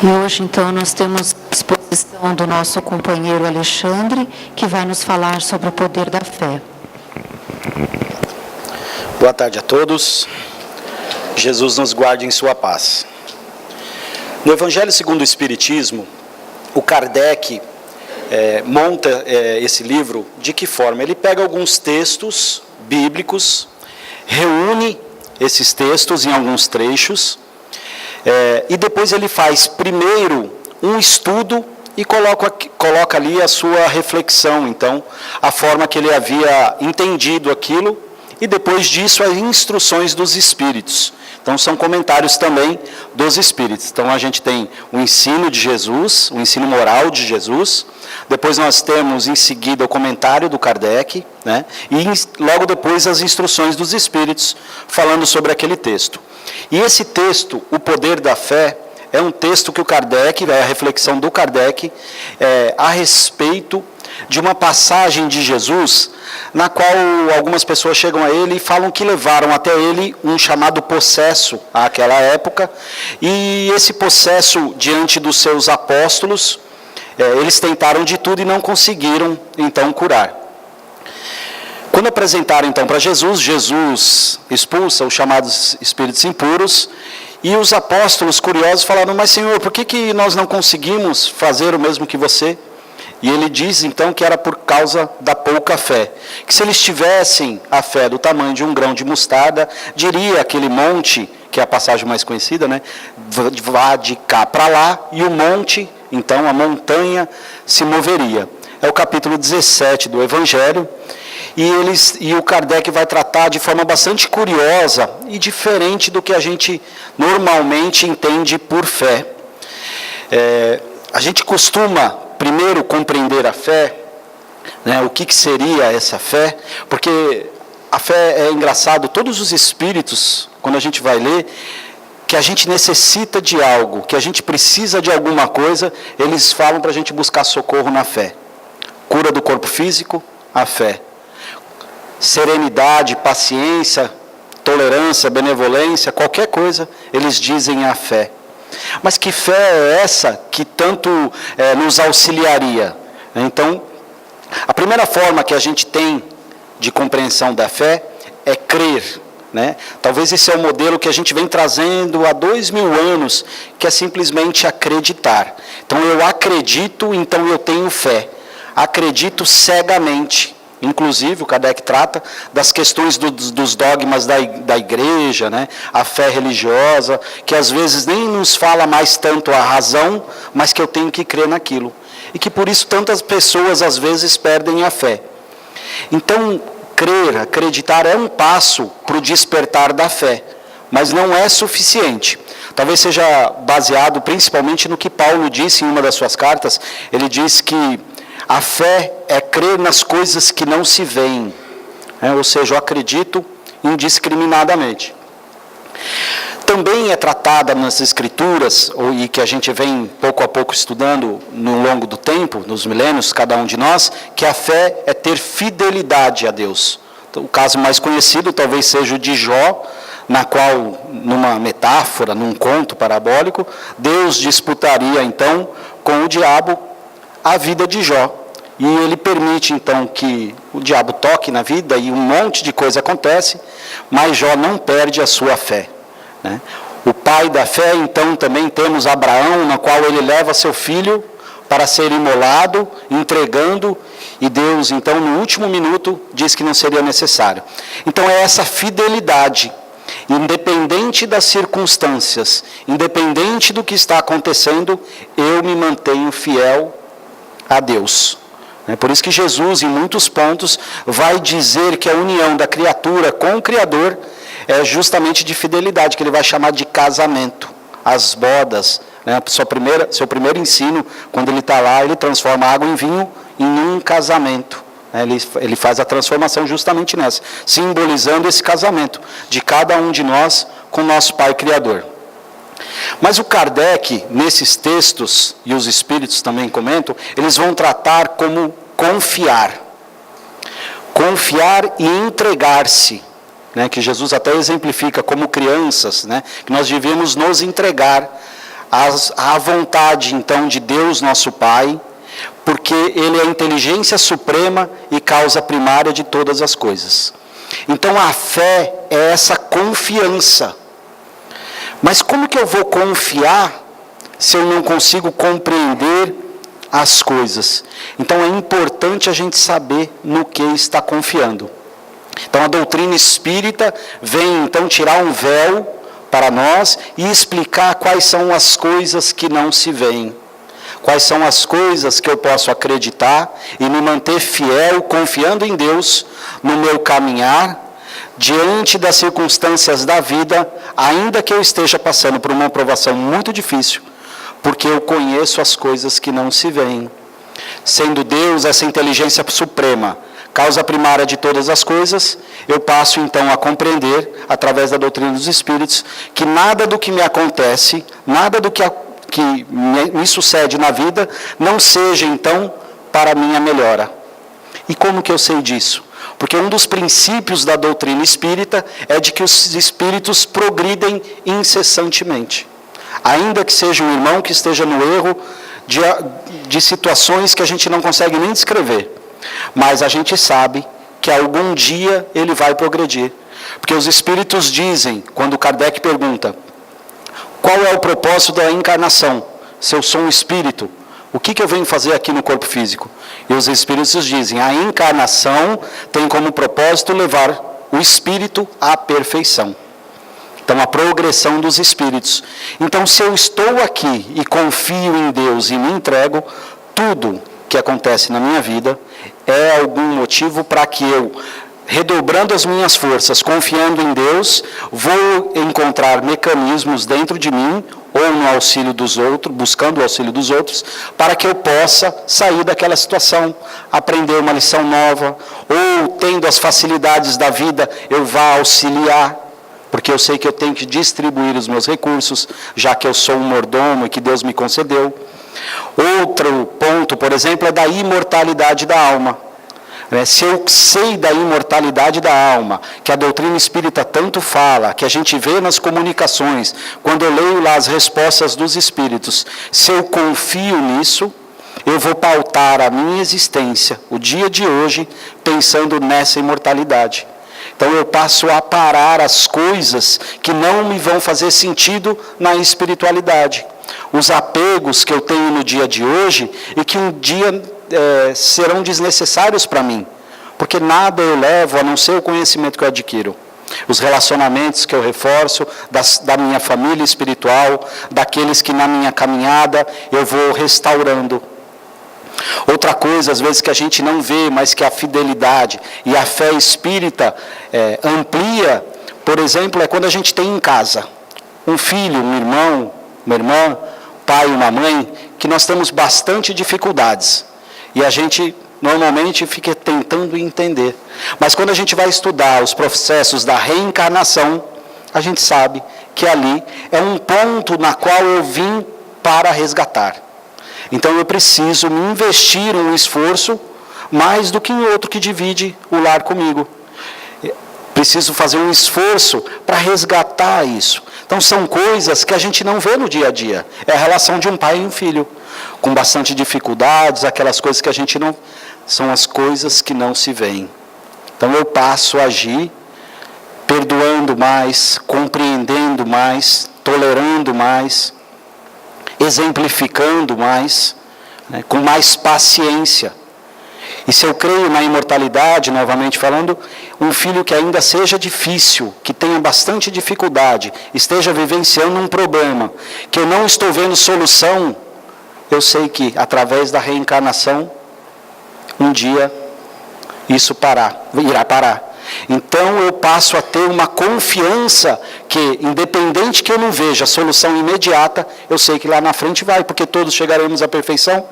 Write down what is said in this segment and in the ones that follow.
E hoje, então, nós temos a exposição do nosso companheiro Alexandre, que vai nos falar sobre o poder da fé. Boa tarde a todos. Jesus nos guarde em sua paz. No Evangelho segundo o Espiritismo, o Kardec monta esse livro de que forma? Ele pega alguns textos bíblicos, reúne esses textos em alguns trechos, e depois ele faz primeiro um estudo e coloca ali a sua reflexão, então, a forma que ele havia entendido aquilo, e depois disso as instruções dos Espíritos. Então são comentários também dos Espíritos. Então a gente tem o ensino de Jesus, o ensino moral de Jesus, depois nós temos em seguida o comentário do Kardec, né? E logo depois as instruções dos Espíritos falando sobre aquele texto. E esse texto, O Poder da Fé, é um texto que o Kardec, a reflexão do Kardec, a respeito de uma passagem de Jesus, na qual algumas pessoas chegam a ele e falam que levaram até ele um chamado possesso àquela época, e esse possesso diante dos seus apóstolos, eles tentaram de tudo e não conseguiram então curar. Quando apresentaram então para Jesus, Jesus expulsa os chamados espíritos impuros, e os apóstolos curiosos falaram: mas Senhor, por que nós não conseguimos fazer o mesmo que você? E ele diz então que era por causa da pouca fé, que se eles tivessem a fé do tamanho de um grão de mostarda, diria aquele monte, que é a passagem mais conhecida, né? Vá de cá para lá, e o monte, então a montanha, se moveria. É o capítulo 17 do Evangelho, e o Kardec vai tratar de forma bastante curiosa e diferente do que a gente normalmente entende por fé. A gente costuma primeiro compreender a fé, né, o que seria essa fé, porque a fé é engraçado, todos os espíritos, quando a gente vai ler, que a gente necessita de algo, que a gente precisa de alguma coisa, eles falam para a gente buscar socorro na fé. Cura do corpo físico, a fé. Serenidade, paciência, tolerância, benevolência, qualquer coisa, eles dizem a fé. Mas que fé é essa que tanto nos auxiliaria? Então, a primeira forma que a gente tem de compreensão da fé é crer, né? Talvez esse é o modelo que a gente vem trazendo há 2000 anos, que é simplesmente acreditar. Então eu acredito, então eu tenho fé. Acredito cegamente. Inclusive, o Kardec trata das questões dos dogmas da igreja, né? A fé religiosa, que às vezes nem nos fala mais tanto a razão, mas que eu tenho que crer naquilo. E que por isso tantas pessoas às vezes perdem a fé. Então, crer, acreditar é um passo para o despertar da fé, mas não é suficiente. Talvez seja baseado principalmente no que Paulo disse em uma das suas cartas. Ele diz que a fé é crer nas coisas que não se veem, ou seja, eu acredito indiscriminadamente. Também é tratada nas Escrituras, e que a gente vem pouco a pouco estudando no longo do tempo, nos milênios, cada um de nós, que a fé é ter fidelidade a Deus. Então, o caso mais conhecido talvez seja o de Jó, na qual, numa metáfora, num conto parabólico, Deus disputaria então com o diabo a vida de Jó. E ele permite então que o diabo toque na vida e um monte de coisa acontece, mas Jó não perde a sua fé, né? O pai da fé, então, também temos Abraão, na qual ele leva seu filho para ser imolado, entregando, e Deus, então, no último minuto, diz que não seria necessário. Então é essa fidelidade, independente das circunstâncias, independente do que está acontecendo, eu me mantenho fiel a Deus. É por isso que Jesus, em muitos pontos, vai dizer que a união da criatura com o Criador é justamente de fidelidade, que ele vai chamar de casamento. As bodas, né? Seu primeiro ensino, quando ele está lá, ele transforma a água em vinho em um casamento. Ele faz a transformação justamente nessa, simbolizando esse casamento de cada um de nós com o nosso Pai Criador. Mas o Kardec, nesses textos, e os Espíritos também comentam, eles vão tratar como confiar. Confiar e entregar-se, né? Que Jesus até exemplifica como crianças, né? Que nós devemos nos entregar à vontade, então, de Deus, nosso Pai, porque Ele é a inteligência suprema e causa primária de todas as coisas. Então, a fé é essa confiança. Mas como que eu vou confiar se eu não consigo compreender as coisas? Então, é importante a gente saber no que está confiando. Então, a doutrina espírita vem, então, tirar um véu para nós e explicar quais são as coisas que não se veem. Quais são as coisas que eu posso acreditar e me manter fiel, confiando em Deus no meu caminhar, diante das circunstâncias da vida, ainda que eu esteja passando por uma provação muito difícil, porque eu conheço as coisas que não se veem. Sendo Deus essa inteligência suprema, causa primária de todas as coisas, eu passo então a compreender, através da doutrina dos Espíritos, que nada do que me acontece, nada do que me sucede na vida, não seja então para a minha melhora. E como que eu sei disso? Porque um dos princípios da doutrina espírita é de que os espíritos progridem incessantemente. Ainda que seja um irmão que esteja no erro de situações que a gente não consegue nem descrever. Mas a gente sabe que algum dia ele vai progredir. Porque os espíritos dizem, quando Kardec pergunta, qual é o propósito da encarnação? Se eu sou um espírito, o que eu venho fazer aqui no corpo físico? E os espíritos dizem, a encarnação tem como propósito levar o espírito à perfeição. Então, a progressão dos espíritos. Então, se eu estou aqui e confio em Deus e me entrego, tudo que acontece na minha vida é algum motivo para que eu, redobrando as minhas forças, confiando em Deus, vou encontrar mecanismos dentro de mim, ou no auxílio dos outros, buscando o auxílio dos outros, para que eu possa sair daquela situação, aprender uma lição nova, ou tendo as facilidades da vida, eu vá auxiliar, porque eu sei que eu tenho que distribuir os meus recursos, já que eu sou um mordomo e que Deus me concedeu. Outro ponto, por exemplo, é da imortalidade da alma. Se eu sei da imortalidade da alma, que a doutrina espírita tanto fala, que a gente vê nas comunicações, quando eu leio lá as respostas dos espíritos, se eu confio nisso, eu vou pautar a minha existência, o dia de hoje, pensando nessa imortalidade. Então eu passo a parar as coisas que não me vão fazer sentido na espiritualidade. Os apegos que eu tenho no dia de hoje e que um dia serão desnecessários para mim. Porque nada eu levo a não ser o conhecimento que eu adquiro. Os relacionamentos que eu reforço, da minha família espiritual, daqueles que na minha caminhada eu vou restaurando. Outra coisa, às vezes, que a gente não vê, mas que a fidelidade e a fé espírita amplia, por exemplo, é quando a gente tem em casa um filho, um irmão, uma irmã, pai, uma mãe, que nós temos bastante dificuldades. E a gente normalmente fica tentando entender. Mas quando a gente vai estudar os processos da reencarnação, a gente sabe que ali é um ponto na qual eu vim para resgatar. Então eu preciso me investir um esforço mais do que em outro que divide o lar comigo. Preciso fazer um esforço para resgatar isso. Então são coisas que a gente não vê no dia a dia. É a relação de um pai e um filho, com bastante dificuldades, aquelas coisas que a gente não... São as coisas que não se veem. Então eu passo a agir perdoando mais, compreendendo mais, tolerando mais, exemplificando mais, com mais paciência. E se eu creio na imortalidade, novamente falando, um filho que ainda seja difícil, que tenha bastante dificuldade, esteja vivenciando um problema, que eu não estou vendo solução, eu sei que através da reencarnação, um dia isso irá parar. Então eu passo a ter uma confiança que, independente que eu não veja a solução imediata, eu sei que lá na frente vai, porque todos chegaremos à perfeição.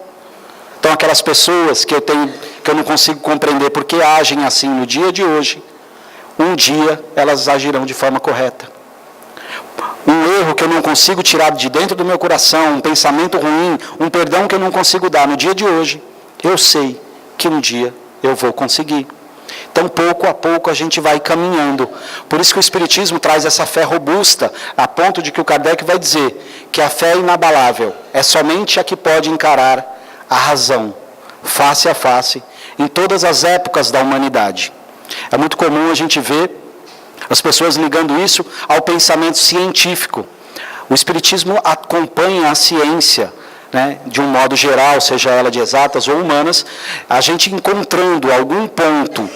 Então aquelas pessoas que eu não consigo compreender porque agem assim no dia de hoje, um dia elas agirão de forma correta. Um erro que eu não consigo tirar de dentro do meu coração, um pensamento ruim, um perdão que eu não consigo dar no dia de hoje, eu sei que um dia eu vou conseguir. Então, pouco a pouco, a gente vai caminhando. Por isso que o Espiritismo traz essa fé robusta, a ponto de que o Kardec vai dizer que a fé inabalável é somente a que pode encarar a razão, face a face, em todas as épocas da humanidade. É muito comum a gente ver as pessoas ligando isso ao pensamento científico. O Espiritismo acompanha a ciência, né, de um modo geral, seja ela de exatas ou humanas, a gente encontrando algum ponto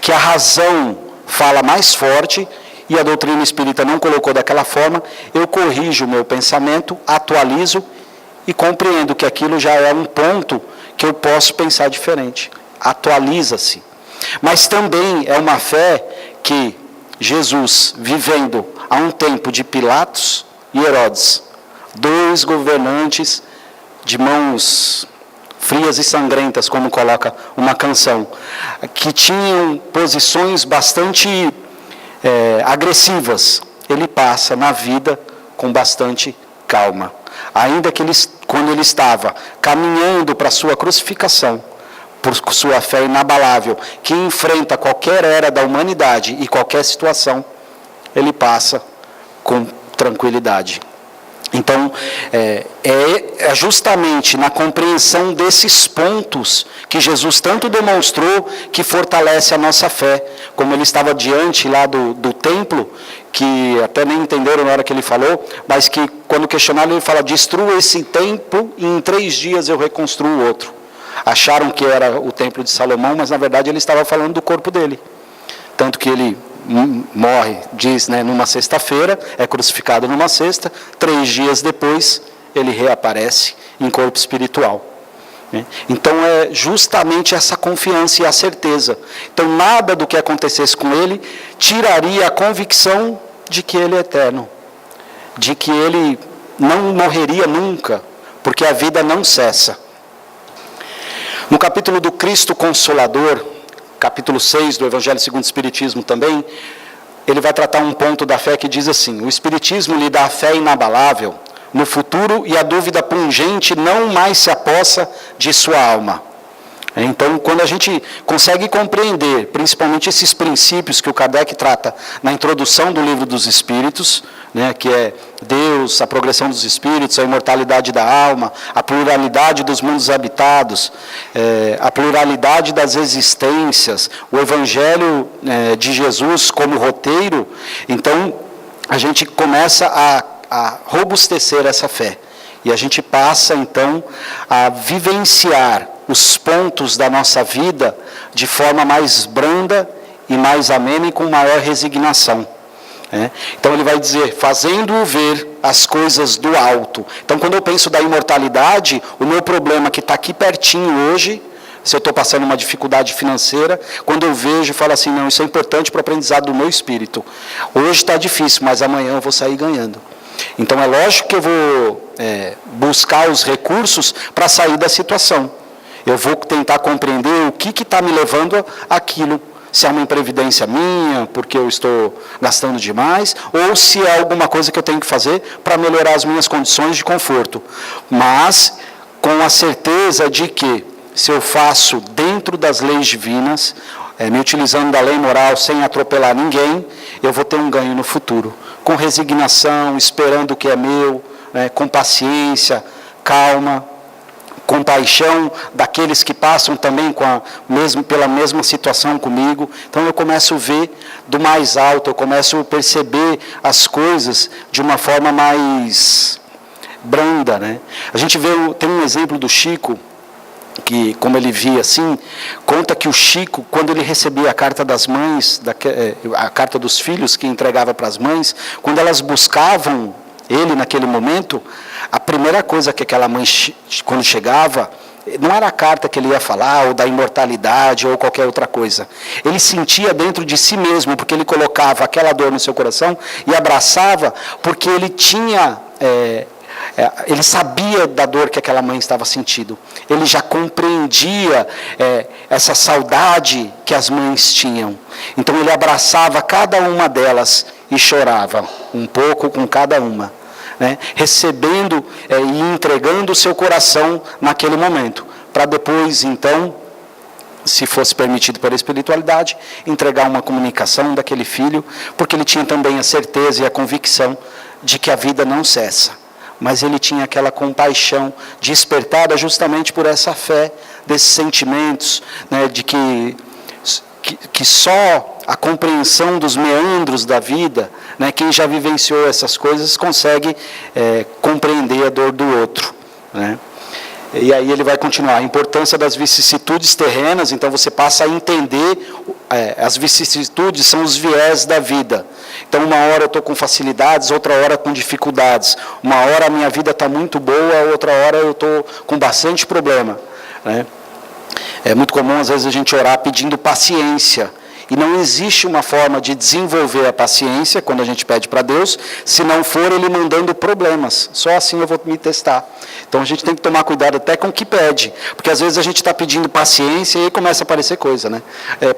que a razão fala mais forte, e a doutrina espírita não colocou daquela forma, eu corrijo o meu pensamento, atualizo e compreendo que aquilo já é um ponto que eu posso pensar diferente. Atualiza-se. Mas também é uma fé que Jesus, vivendo há um tempo de Pilatos e Herodes, dois governantes de mãos frias e sangrentas, como coloca uma canção, que tinham posições bastante agressivas, ele passa na vida com bastante calma. Ainda que quando ele estava caminhando para a sua crucificação, por sua fé inabalável, que enfrenta qualquer era da humanidade e qualquer situação, ele passa com tranquilidade. Então, é justamente na compreensão desses pontos que Jesus tanto demonstrou que fortalece a nossa fé. Como ele estava diante lá do templo, que até nem entenderam na hora que ele falou, mas que quando questionaram ele fala, destrua esse templo e em 3 dias eu reconstruo outro. Acharam que era o templo de Salomão, mas na verdade ele estava falando do corpo dele. Tanto que ele morre, diz, né, numa sexta-feira, é crucificado numa sexta, 3 dias depois ele reaparece em corpo espiritual. Né? Então é justamente essa confiança e a certeza. Então nada do que acontecesse com ele tiraria a convicção de que ele é eterno, de que ele não morreria nunca, porque a vida não cessa. No capítulo do Cristo Consolador, capítulo 6 do Evangelho segundo o Espiritismo também, ele vai tratar um ponto da fé que diz assim: o Espiritismo lhe dá a fé inabalável no futuro e a dúvida pungente não mais se apossa de sua alma. Então, quando a gente consegue compreender, principalmente esses princípios que o Kardec trata na introdução do Livro dos Espíritos, né, que é Deus, a progressão dos espíritos, a imortalidade da alma, a pluralidade dos mundos habitados, a pluralidade das existências, o Evangelho de Jesus como roteiro, então a gente começa a robustecer essa fé. E a gente passa, então, a vivenciar os pontos da nossa vida de forma mais branda e mais amena e com maior resignação. Então ele vai dizer, fazendo-o ver as coisas do alto. Então quando eu penso da imortalidade, o meu problema que está aqui pertinho hoje, se eu estou passando uma dificuldade financeira, quando eu vejo e falo assim, não, isso é importante para o aprendizado do meu espírito. Hoje está difícil, mas amanhã eu vou sair ganhando. Então é lógico que eu vou buscar os recursos para sair da situação. Eu vou tentar compreender o que está me levando àquilo. Se é uma imprevidência minha, porque eu estou gastando demais, ou se é alguma coisa que eu tenho que fazer para melhorar as minhas condições de conforto. Mas com a certeza de que, se eu faço dentro das leis divinas, me utilizando da lei moral sem atropelar ninguém, eu vou ter um ganho no futuro. Com resignação, esperando o que é meu, com paciência, calma, compaixão daqueles que passam também pela mesma situação comigo. Então eu começo a ver do mais alto, eu começo a perceber as coisas de uma forma mais branda. Né? A gente tem um exemplo do Chico, que como ele via assim, conta que o Chico, quando ele recebia a carta das mães, a carta dos filhos que entregava para as mães, quando elas buscavam ele naquele momento, a primeira coisa que aquela mãe, quando chegava, não era a carta que ele ia falar, ou da imortalidade, ou qualquer outra coisa. Ele sentia dentro de si mesmo, porque ele colocava aquela dor no seu coração e abraçava, porque ele tinha... ele sabia da dor que aquela mãe estava sentindo. Ele já compreendia essa saudade que as mães tinham. Então ele abraçava cada uma delas e chorava um pouco com cada uma. Recebendo e entregando o seu coração naquele momento, para depois, então, se fosse permitido pela espiritualidade, entregar uma comunicação daquele filho, porque ele tinha também a certeza e a convicção de que a vida não cessa, mas ele tinha aquela compaixão despertada justamente por essa fé, desses sentimentos, né, de que só a compreensão dos meandros da vida, né, quem já vivenciou essas coisas consegue compreender a dor do outro, né? E aí ele vai continuar, a importância das vicissitudes terrenas, então você passa a entender, as vicissitudes são os viés da vida. Então uma hora eu estou com facilidades, outra hora com dificuldades. Uma hora a minha vida está muito boa, outra hora eu estou com bastante problema, né? É muito comum às vezes a gente orar pedindo paciência. E não existe uma forma de desenvolver a paciência, quando a gente pede para Deus, se não for Ele mandando problemas. Só assim eu vou me testar. Então a gente tem que tomar cuidado até com o que pede. Porque às vezes a gente está pedindo paciência e aí começa a aparecer coisa, né?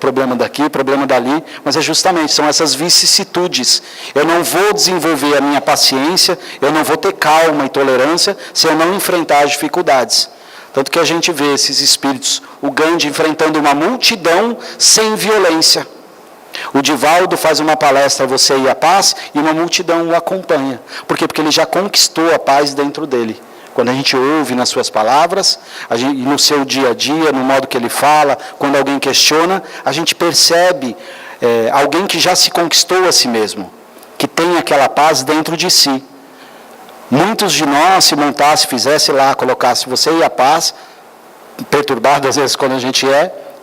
Problema daqui, problema dali. Mas é justamente, são essas vicissitudes. Eu não vou desenvolver a minha paciência, eu não vou ter calma e tolerância se eu não enfrentar as dificuldades. Tanto que a gente vê esses espíritos, o Gandhi enfrentando uma multidão sem violência. O Divaldo faz uma palestra, Você e a Paz, e uma multidão o acompanha. Por quê? Porque ele já conquistou a paz dentro dele. Quando a gente ouve nas suas palavras, e no seu dia a dia, no modo que ele fala, quando alguém questiona, a gente percebe alguém que já se conquistou a si mesmo, que tem aquela paz dentro de si. Muitos de nós, se montasse, fizesse lá, colocasse Você e a Paz, perturbado às vezes quando a gente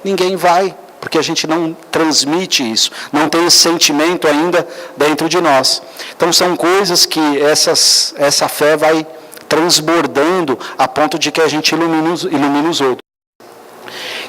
ninguém vai, porque a gente não transmite isso, não tem esse sentimento ainda dentro de nós. Então são coisas que essa fé vai transbordando a ponto de que a gente ilumina os outros.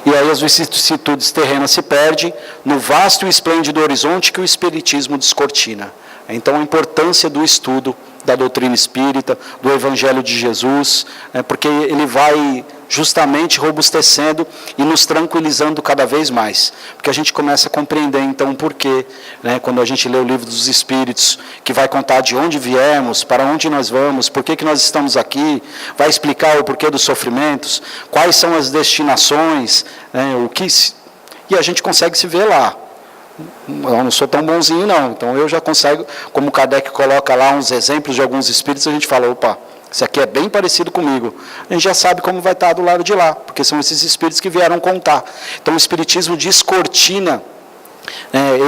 E aí as vicissitudes terrenas se perdem no vasto e esplêndido horizonte que o Espiritismo descortina. Então a importância do estudo da doutrina espírita, do Evangelho de Jesus, porque ele vai justamente robustecendo e nos tranquilizando cada vez mais. Porque a gente começa a compreender então o porquê, né, quando a gente lê o Livro dos Espíritos, que vai contar de onde viemos, para onde nós vamos, por que nós estamos aqui, vai explicar o porquê dos sofrimentos, quais são as destinações, e a gente consegue se ver lá. Eu não sou tão bonzinho não, então eu já consigo, como Kardec coloca lá uns exemplos de alguns espíritos, a gente fala, opa, isso aqui é bem parecido comigo. A gente já sabe como vai estar do lado de lá, porque são esses espíritos que vieram contar. Então o Espiritismo descortina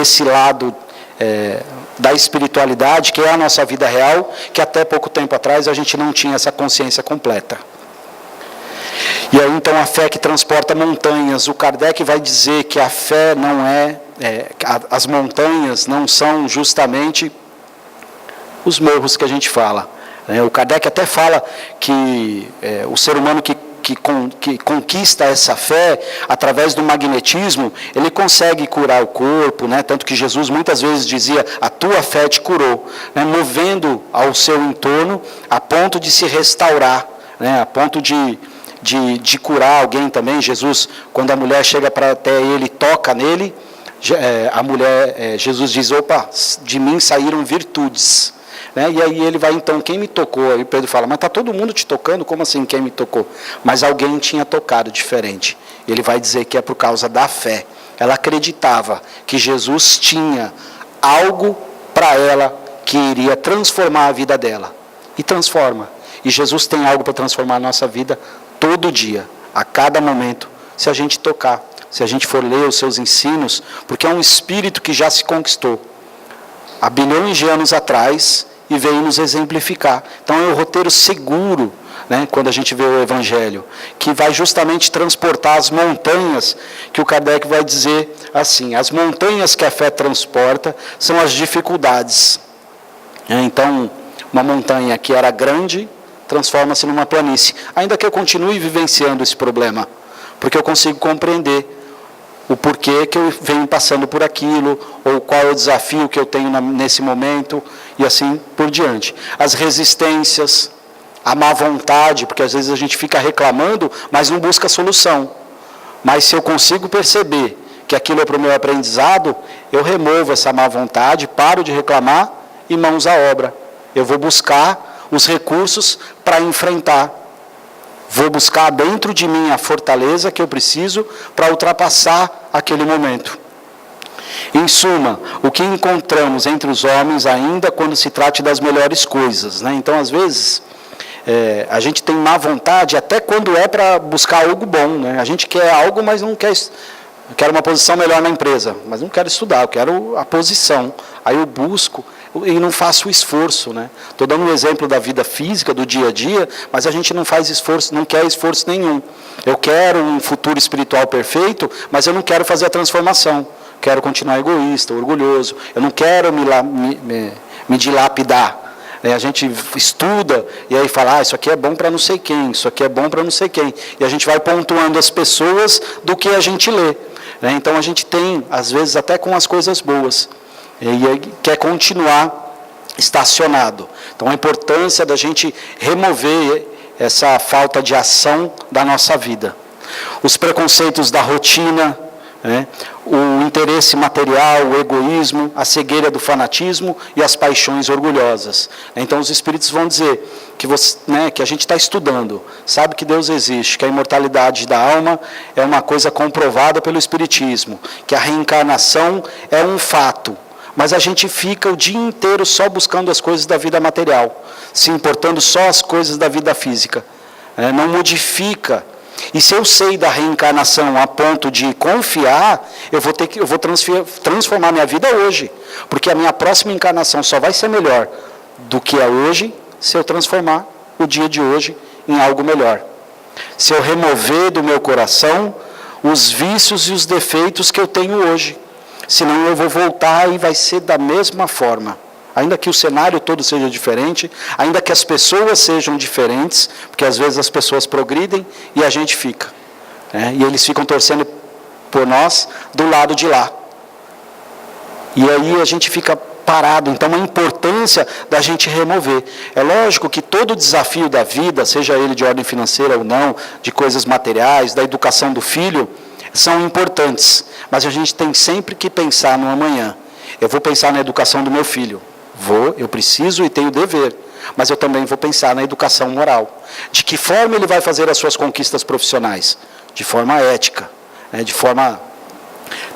esse lado da espiritualidade, que é a nossa vida real, que até pouco tempo atrás a gente não tinha essa consciência completa. E aí então a fé que transporta montanhas, o Kardec vai dizer que a fé não as montanhas não são justamente os morros que a gente fala. O Kardec até fala que o ser humano que conquista essa fé, através do magnetismo, ele consegue curar o corpo, né? Tanto que Jesus muitas vezes dizia, a tua fé te curou, né? Movendo ao seu entorno a ponto de se restaurar, né? A ponto de curar alguém também. Jesus, quando a mulher chega até ele, toca nele, Jesus diz, opa, de mim saíram virtudes. Né? E aí ele vai, então, quem me tocou? Aí Pedro fala, mas está todo mundo te tocando? Como assim, quem me tocou? Mas alguém tinha tocado diferente. Ele vai dizer que é por causa da fé. Ela acreditava que Jesus tinha algo para ela que iria transformar a vida dela. E transforma. E Jesus tem algo para transformar a nossa vida todo dia, a cada momento, se a gente tocar, se a gente for ler os seus ensinos, porque é um espírito que já se conquistou há bilhões de anos atrás e veio nos exemplificar. Então é um roteiro seguro, né, quando a gente vê o Evangelho, que vai justamente transportar as montanhas, que o Kardec vai dizer assim, as montanhas que a fé transporta são as dificuldades. Então, uma montanha que era grande, transforma-se numa planície, ainda que eu continue vivenciando esse problema, porque eu consigo compreender o porquê que eu venho passando por aquilo, ou qual é o desafio que eu tenho nesse momento, e assim por diante. As resistências, a má vontade, porque às vezes a gente fica reclamando, mas não busca solução. Mas se eu consigo perceber que aquilo é para o meu aprendizado, eu removo essa má vontade, paro de reclamar e mãos à obra. Eu vou buscar os recursos para enfrentar. Vou buscar dentro de mim a fortaleza que eu preciso para ultrapassar aquele momento. Em suma, o que encontramos entre os homens ainda quando se trata das melhores coisas, né? Então, às vezes, a gente tem má vontade até quando é para buscar algo bom, né? A gente quer algo, mas não quer. Eu quero uma posição melhor na empresa, mas não quero estudar, eu quero a posição. Aí eu busco e não faço o esforço, né? Estou dando um exemplo da vida física, do dia a dia, mas a gente não faz esforço, não quer esforço nenhum. Eu quero um futuro espiritual perfeito, mas eu não quero fazer a transformação. Quero continuar egoísta, orgulhoso. Eu não quero me dilapidar. A gente estuda e aí fala, isso aqui é bom para não sei quem, isso aqui é bom para não sei quem. E a gente vai pontuando as pessoas do que a gente lê. Então a gente tem, às vezes, até com as coisas boas. E quer continuar estacionado. Então a importância da gente remover essa falta de ação da nossa vida. Os preconceitos da rotina, o interesse material, o egoísmo, a cegueira do fanatismo e as paixões orgulhosas. Então os Espíritos vão dizer que a gente está estudando, sabe que Deus existe, que a imortalidade da alma é uma coisa comprovada pelo Espiritismo, que a reencarnação é um fato, mas a gente fica o dia inteiro só buscando as coisas da vida material, se importando só as coisas da vida física, não modifica. E se eu sei da reencarnação a ponto de confiar, eu vou transformar minha vida hoje. Porque a minha próxima encarnação só vai ser melhor do que é hoje, se eu transformar o dia de hoje em algo melhor. Se eu remover do meu coração os vícios e os defeitos que eu tenho hoje. Senão eu vou voltar e vai ser da mesma forma. Ainda que o cenário todo seja diferente, ainda que as pessoas sejam diferentes, porque às vezes as pessoas progridem e a gente fica. E eles ficam torcendo por nós do lado de lá. E aí a gente fica parado. Então a importância da gente remover. É lógico que todo desafio da vida, seja ele de ordem financeira ou não, de coisas materiais, da educação do filho, são importantes. Mas a gente tem sempre que pensar no amanhã. Eu vou pensar na educação do meu filho. Eu preciso e tenho dever, mas eu também vou pensar na educação moral. De que forma ele vai fazer as suas conquistas profissionais? De forma ética, de forma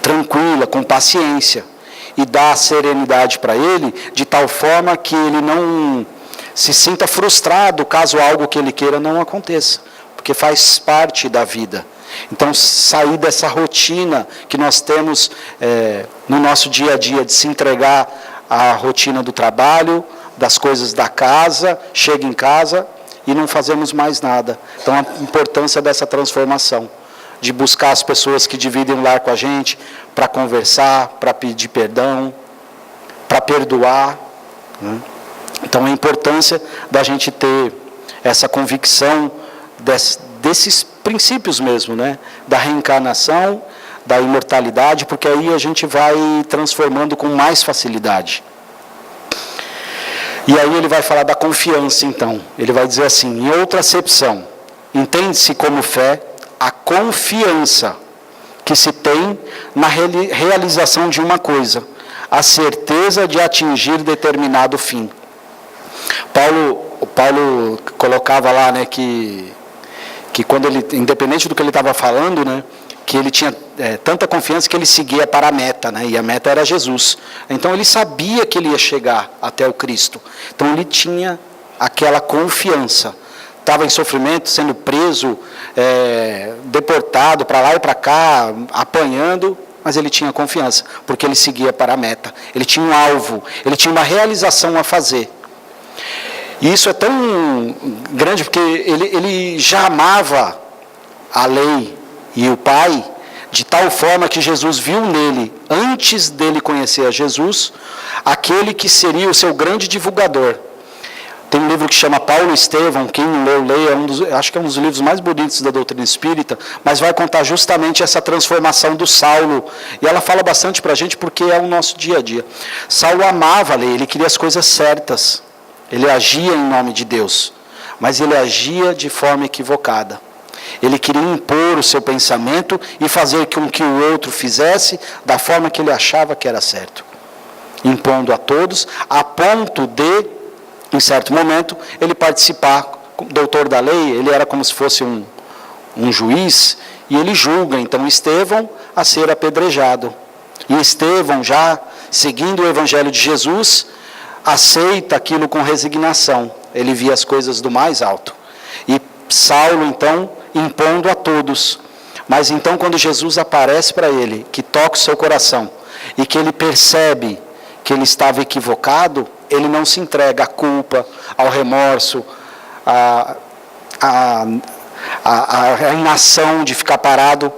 tranquila, com paciência. E dar serenidade para ele, de tal forma que ele não se sinta frustrado caso algo que ele queira não aconteça. Porque faz parte da vida. Então, sair dessa rotina que nós temos no nosso dia a dia, de se entregar à rotina do trabalho, das coisas da casa, chega em casa e não fazemos mais nada. Então, a importância dessa transformação, de buscar as pessoas que dividem o lar com a gente, para conversar, para pedir perdão, para perdoar. Então, a importância da gente ter essa convicção desses princípios mesmo, da reencarnação, da imortalidade, porque aí a gente vai transformando com mais facilidade. E aí ele vai falar da confiança, então. Ele vai dizer assim, em outra acepção, entende-se como fé a confiança que se tem na realização de uma coisa, a certeza de atingir determinado fim. Paulo colocava lá, que quando ele, independente do que ele estava falando, que ele tinha tanta confiança que ele seguia para a meta, e a meta era Jesus. Então ele sabia que ele ia chegar até o Cristo. Então ele tinha aquela confiança. Estava em sofrimento, sendo preso, deportado para lá e para cá, apanhando, mas ele tinha confiança, porque ele seguia para a meta. Ele tinha um alvo, ele tinha uma realização a fazer. E isso é tão grande, porque ele já amava a lei e o Pai, de tal forma que Jesus viu nele, antes dele conhecer a Jesus, aquele que seria o seu grande divulgador. Tem um livro que chama Paulo e Estevão, quem não leu, leia, acho que é um dos livros mais bonitos da doutrina espírita, mas vai contar justamente essa transformação do Saulo, e ela fala bastante para a gente porque é o nosso dia a dia. Saulo amava a lei, ele queria as coisas certas, ele agia em nome de Deus, mas ele agia de forma equivocada. Ele queria impor o seu pensamento e fazer com que o outro fizesse da forma que ele achava que era certo. Impondo a todos, a ponto de, em certo momento, ele participar, doutor da lei, ele era como se fosse um juiz, e ele julga, então, Estevão a ser apedrejado. E Estevão, já seguindo o Evangelho de Jesus, aceita aquilo com resignação. ele via as coisas do mais alto. E Saulo, então, impondo a todos. Mas então, quando Jesus aparece para ele, que toca o seu coração, e que ele percebe que ele estava equivocado, ele não se entrega à culpa, ao remorso, à inação de ficar parado.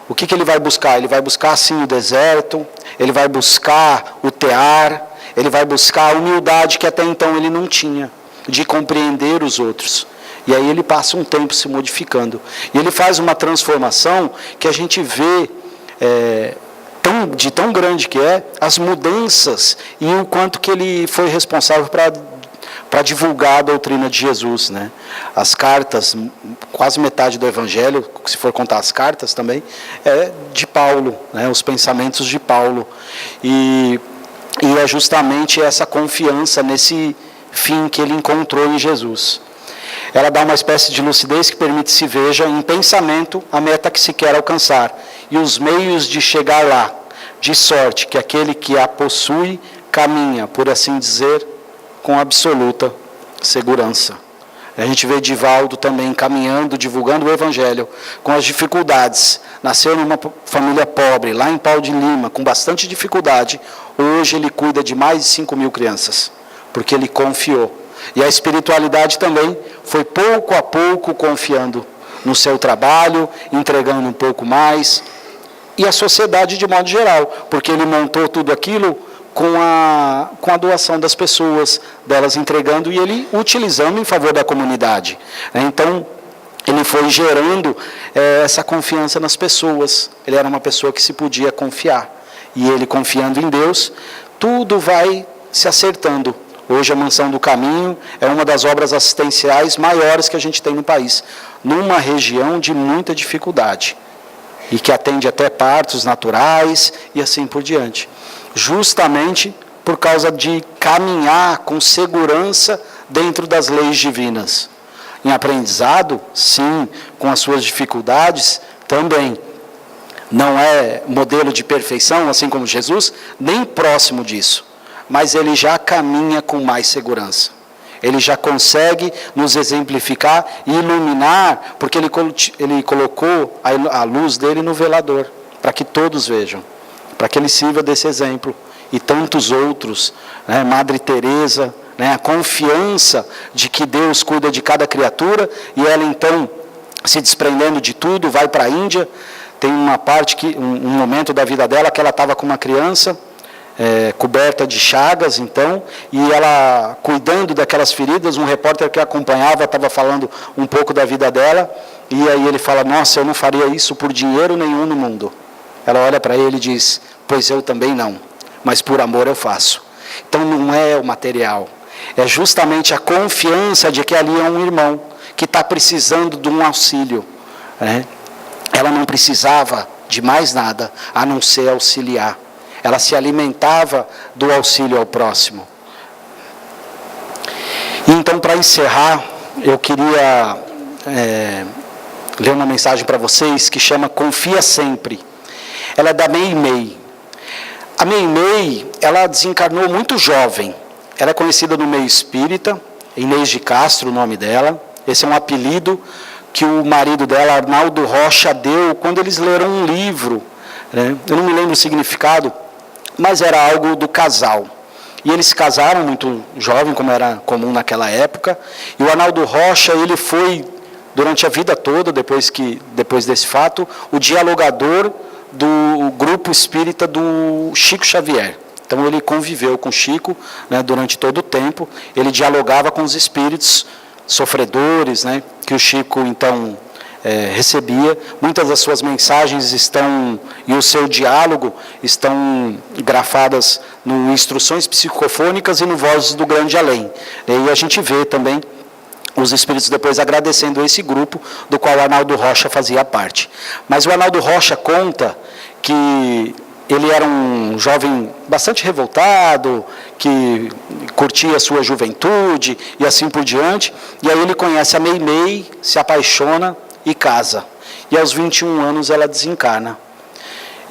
O que ele vai buscar? Ele vai buscar sim o deserto, ele vai buscar o tear, ele vai buscar a humildade que até então ele não tinha, de compreender os outros. E aí ele passa um tempo se modificando. E ele faz uma transformação que a gente vê de tão grande que é, as mudanças e o quanto que ele foi responsável para divulgar a doutrina de Jesus, né? As cartas, quase metade do Evangelho, se for contar as cartas também, é de Paulo, né? Os pensamentos de Paulo. E é justamente essa confiança nesse fim que ele encontrou em Jesus. Ela dá uma espécie de lucidez que permite se veja em pensamento a meta que se quer alcançar e os meios de chegar lá, de sorte que aquele que a possui caminha, por assim dizer, com absoluta segurança. A gente vê Divaldo também caminhando, divulgando o Evangelho, com as dificuldades. Nasceu numa família pobre, lá em Pau de Lima, com bastante dificuldade. Hoje ele cuida de mais de 5.000 crianças, porque ele confiou. E a espiritualidade também foi pouco a pouco confiando no seu trabalho, entregando um pouco mais. E a sociedade de modo geral, porque ele montou tudo aquilo com a doação das pessoas, delas entregando e ele utilizando em favor da comunidade. Então, ele foi gerando essa confiança nas pessoas. Ele era uma pessoa que se podia confiar. E ele confiando em Deus, tudo vai se acertando. Hoje a Mansão do Caminho é uma das obras assistenciais maiores que a gente tem no país, numa região de muita dificuldade, e que atende até partos naturais e assim por diante. Justamente por causa de caminhar com segurança dentro das leis divinas. Em aprendizado, sim, com as suas dificuldades, também. Não é modelo de perfeição, assim como Jesus, nem próximo disso. Mas ele já caminha com mais segurança. Ele já consegue nos exemplificar e iluminar, porque ele colocou a luz dele no velador, para que todos vejam, para que ele sirva desse exemplo. E tantos outros, né? Madre Teresa, né? A confiança de que Deus cuida de cada criatura, e ela então, se desprendendo de tudo, vai para a Índia. Tem uma parte, um momento da vida dela, que ela estava com uma criança, coberta de chagas, então, e ela cuidando daquelas feridas. Um repórter que a acompanhava estava falando um pouco da vida dela, e aí ele fala: nossa, eu não faria isso por dinheiro nenhum no mundo. Ela olha para ele e diz: pois eu também não, mas por amor eu faço. Então não é o material, é justamente a confiança de que ali é um irmão que está precisando de um auxílio, né? Ela não precisava de mais nada a não ser auxiliar. Ela se alimentava do auxílio ao próximo. E então, para encerrar, eu queria ler uma mensagem para vocês que chama Confia Sempre. Ela é da Mei Mei. A Mei Mei, ela desencarnou muito jovem. Ela é conhecida no meio espírita, Inês de Castro, o nome dela. Esse é um apelido que o marido dela, Arnaldo Rocha, deu quando eles leram um livro, né? Eu não me lembro o significado, mas era algo do casal. E eles se casaram muito jovem, como era comum naquela época. E o Arnaldo Rocha, ele foi, durante a vida toda, depois desse fato, o dialogador do grupo espírita do Chico Xavier. Então ele conviveu com Chico, né, durante todo o tempo. Ele dialogava com os espíritos sofredores, né, que o Chico então recebia. Muitas das suas mensagens e o seu diálogo estão grafadas no Instruções Psicofônicas e no Vozes do Grande Além. E a gente vê também os espíritos depois agradecendo esse grupo, do qual o Arnaldo Rocha fazia parte. Mas o Arnaldo Rocha conta que ele era um jovem bastante revoltado, que curtia a sua juventude e assim por diante. E aí ele conhece a Mei Mei, se apaixona e casa. E aos 21 anos ela desencarna.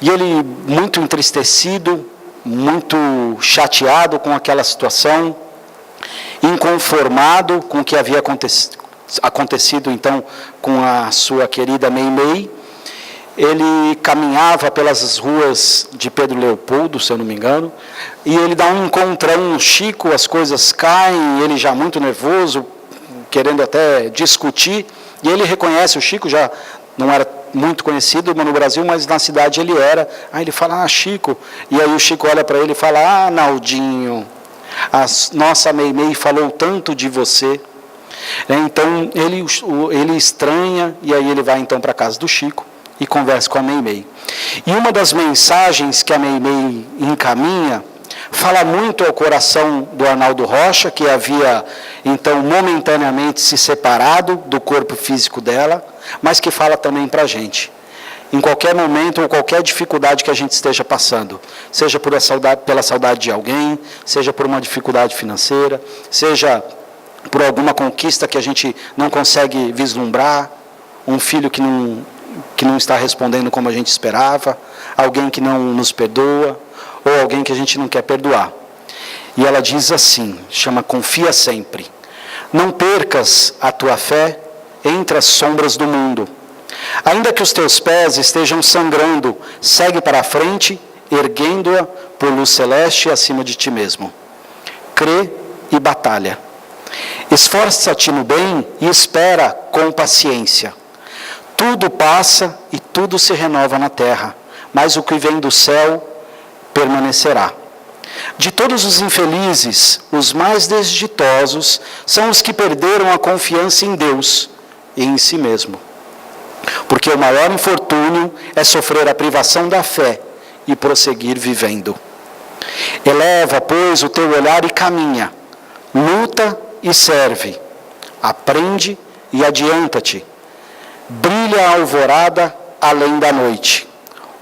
E ele, muito entristecido, muito chateado com aquela situação, inconformado com o que havia acontecido então com a sua querida Meimei, ele caminhava pelas ruas de Pedro Leopoldo, se eu não me engano, e ele dá um encontrão no Chico, as coisas caem, ele já muito nervoso, querendo até discutir, e ele reconhece, o Chico já não era muito conhecido no Brasil, mas na cidade ele era. Aí ele fala, Chico, e aí o Chico olha para ele e fala, Naldinho, a nossa Meimei falou tanto de você. Então ele estranha, e aí ele vai então para a casa do Chico e conversa com a Meimei. E uma das mensagens que a Meimei encaminha fala muito ao coração do Arnaldo Rocha, que havia então momentaneamente se separado do corpo físico dela, mas que fala também para a gente. Em qualquer momento ou qualquer dificuldade que a gente esteja passando, seja pela saudade de alguém, seja por uma dificuldade financeira, seja por alguma conquista que a gente não consegue vislumbrar, um filho que não está respondendo como a gente esperava, alguém que não nos perdoa, ou alguém que a gente não quer perdoar. E ela diz assim, chama confia sempre. Não percas a tua fé entre as sombras do mundo. Ainda que os teus pés estejam sangrando, segue para a frente, erguendo-a por luz celeste acima de ti mesmo. Crê e batalha. Esforça-te no bem e espera com paciência. Tudo passa e tudo se renova na terra, mas o que vem do céu permanecerá. De todos os infelizes, os mais desditosos são os que perderam a confiança em Deus e em si mesmo. Porque o maior infortúnio é sofrer a privação da fé e prosseguir vivendo. Eleva, pois, o teu olhar e caminha, luta e serve, aprende e adianta-te. Brilha a alvorada além da noite.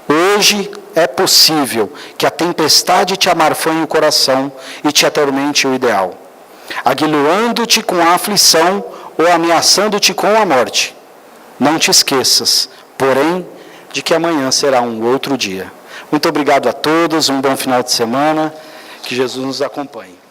Hoje é possível que a tempestade te amarfanhe o coração e te atormente o ideal, aguilhoando-te com a aflição ou ameaçando-te com a morte. Não te esqueças, porém, de que amanhã será um outro dia. Muito obrigado a todos, um bom final de semana, que Jesus nos acompanhe.